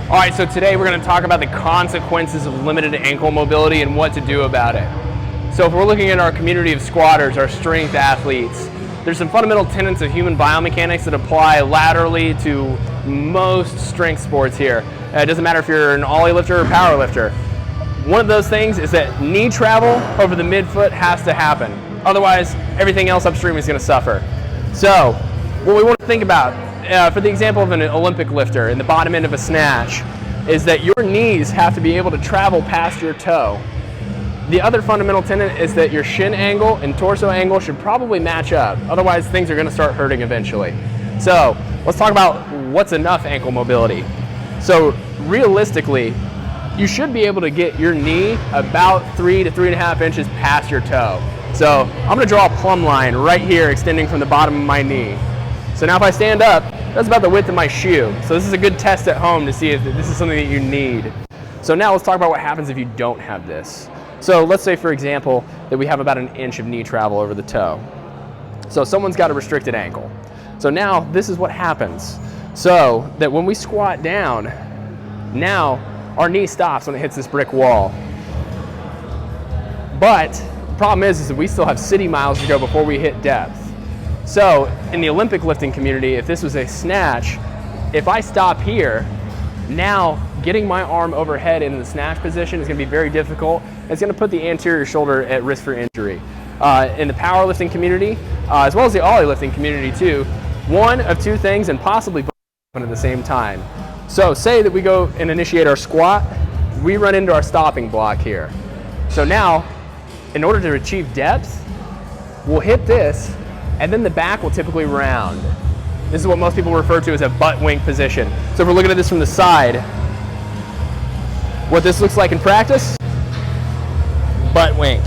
All right, so today we're going to talk about the consequences of limited ankle mobility and what to do about it. So if we're looking at our community of squatters, our strength athletes, there's some fundamental tenets of human biomechanics that apply laterally to most strength sports here. It doesn't matter if you're an ollie lifter or power lifter. One of those things is that knee travel over the midfoot has to happen. Otherwise, everything else upstream is going to suffer. So what we want to think about, for the example of an Olympic lifter in the bottom end of a snatch, is that your knees have to be able to travel past your toe. The other fundamental tenet is that your shin angle and torso angle should probably match up. Otherwise, things are going to start hurting eventually. So let's talk about what's enough ankle mobility. So realistically, you should be able to get your knee about 3 to 3.5 inches past your toe. So I'm going to draw a plumb line right here extending from the bottom of my knee. So now if I stand up, that's about the width of my shoe. So this is a good test at home to see if this is something that you need. So now let's talk about what happens if you don't have this. So let's say, for example, that we have about an inch of knee travel over the toe. So someone's got a restricted ankle. So now this is what happens. So that when we squat down, now our knee stops when it hits this brick wall. But the problem is that we still have city miles to go before we hit depth. So in the Olympic lifting community, if this was a snatch, if I stop here, now getting my arm overhead in the snatch position is going to be very difficult. It's going to put the anterior shoulder at risk for injury. In the powerlifting community, as well as the ollie lifting community too, one of two things and possibly both happen at the same time. So say that we go and initiate our squat, we run into our stopping block here. So now, in order to achieve depth, we'll hit this, and then the back will typically round. This is what most people refer to as a butt wink position. So if we're looking at this from the side, what this looks like in practice, butt wink,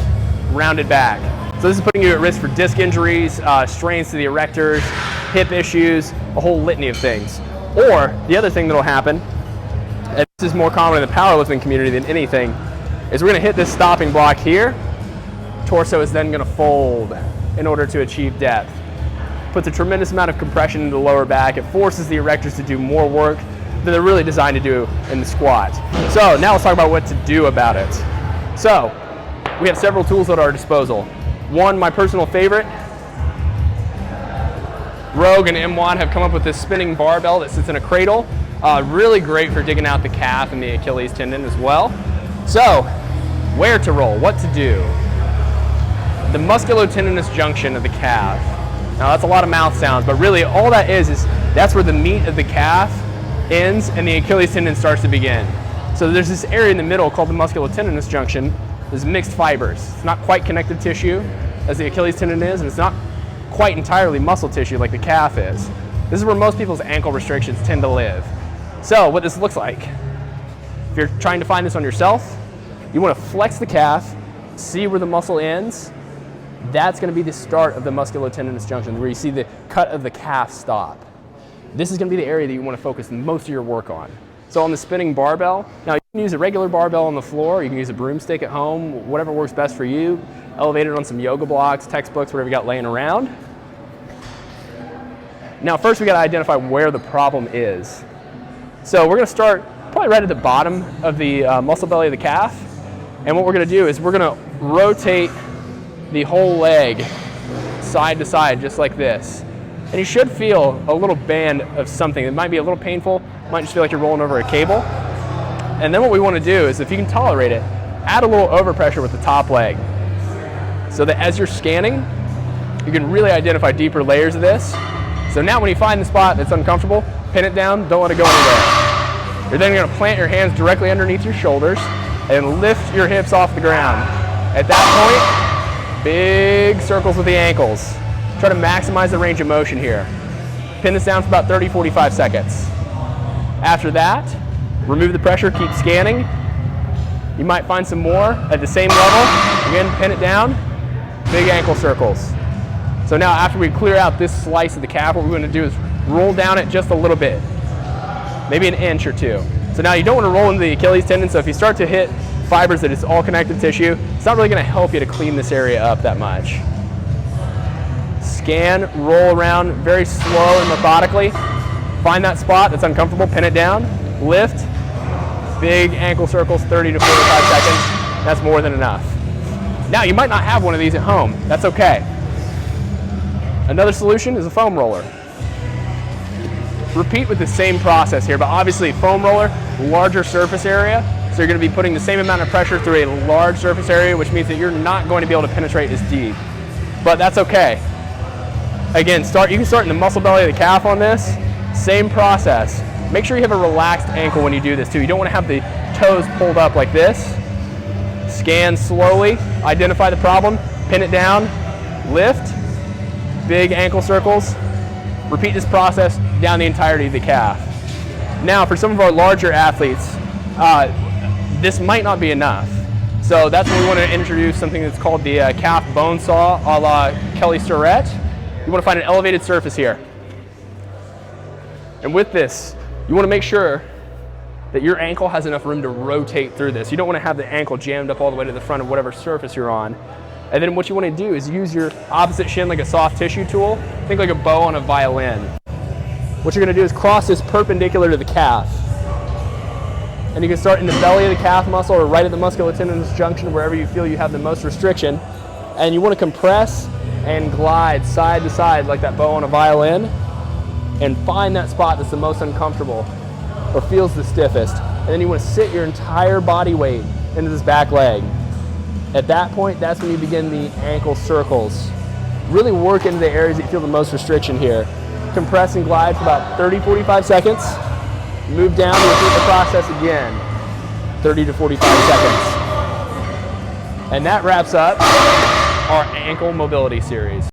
rounded back. So this is putting you at risk for disc injuries, strains to the erectors, hip issues, a whole litany of things. Or the other thing that'll happen, and this is more common in the powerlifting community than anything, is we're going to hit this stopping block here. Torso is then going to fold in order to achieve depth. Puts a tremendous amount of compression into the lower back. It forces the erectors to do more work than they're really designed to do in the squat. So now let's talk about what to do about it. So we have several tools at our disposal. One, my personal favorite, Rogue and M1 have come up with this spinning barbell that sits in a cradle. Really great for digging out the calf and the Achilles tendon as well. So where to roll, what to do. The musculotendinous junction of the calf. Now that's a lot of mouth sounds, but really all that is that's where the meat of the calf ends and the Achilles tendon starts to begin. So there's this area in the middle called the musculotendinous junction. There's mixed fibers. It's not quite connective tissue as the Achilles tendon is, and it's not quite entirely muscle tissue like the calf is. This is where most people's ankle restrictions tend to live. So what this looks like, if you're trying to find this on yourself, you want to flex the calf, see where the muscle ends. That's going to be the start of the musculotendinous junction, where you see the cut of the calf stop. This is going to be the area that you want to focus most of your work on. So on the spinning barbell, now you can use a regular barbell on the floor, you can use a broomstick at home, whatever works best for you. Elevate it on some yoga blocks, textbooks, whatever you got laying around. Now first we got to identify where the problem is. So we're going to start probably right at the bottom of the muscle belly of the calf. And what we're going to do is we're going to rotate the whole leg side to side just like this. And you should feel a little band of something. It might be a little painful, might just feel like you're rolling over a cable. And then what we want to do is, if you can tolerate it, add a little overpressure with the top leg, so that as you're scanning, you can really identify deeper layers of this. So now when you find the spot that's uncomfortable, pin it down, don't let it go anywhere. You're then going to plant your hands directly underneath your shoulders and lift your hips off the ground. At that point, big circles with the ankles. Try to maximize the range of motion here. Pin this down for about 30-45 seconds. After that, remove the pressure, keep scanning. You might find some more at the same level. Again, pin it down, big ankle circles. So now after we clear out this slice of the calf, what we're going to do is roll down it just a little bit, maybe an inch or two. So now you don't want to roll into the Achilles tendon, so if you start to hit fibers that it's all connective tissue, it's not really going to help you to clean this area up that much. Scan, roll around very slow and methodically. Find that spot that's uncomfortable, pin it down, lift, Big ankle circles, 30 to 45 seconds. That's more than enough. Now, you might not have one of these at home. That's okay. Another solution is a foam roller. Repeat with the same process here, but obviously foam roller, larger surface area, so you're going to be putting the same amount of pressure through a large surface area, which means that you're not going to be able to penetrate as deep. But that's okay. Again, you can start in the muscle belly of the calf on this. Same process. Make sure you have a relaxed ankle when you do this too. You don't want to have the toes pulled up like this. Scan slowly, identify the problem, pin it down, lift, big ankle circles. Repeat this process down the entirety of the calf. Now, for some of our larger athletes, this might not be enough. So that's when we want to introduce something that's called the calf bone saw a la Kelly Starrett. You want to find an elevated surface here. And with this, you want to make sure that your ankle has enough room to rotate through this. You don't want to have the ankle jammed up all the way to the front of whatever surface you're on. And then what you want to do is use your opposite shin like a soft tissue tool. Think like a bow on a violin. What you're going to do is cross this perpendicular to the calf. And you can start in the belly of the calf muscle or right at the musculotendinous junction, wherever you feel you have the most restriction. And you want to compress and glide side to side like that bow on a violin and find that spot that's the most uncomfortable or feels the stiffest. And then you want to sit your entire body weight into this back leg. At that point, that's when you begin the ankle circles. Really work into the areas that you feel the most restriction here. Compress and glide for about 30, 45 seconds. Move down and repeat the process again. 30 to 45 seconds. And that wraps up our ankle mobility series.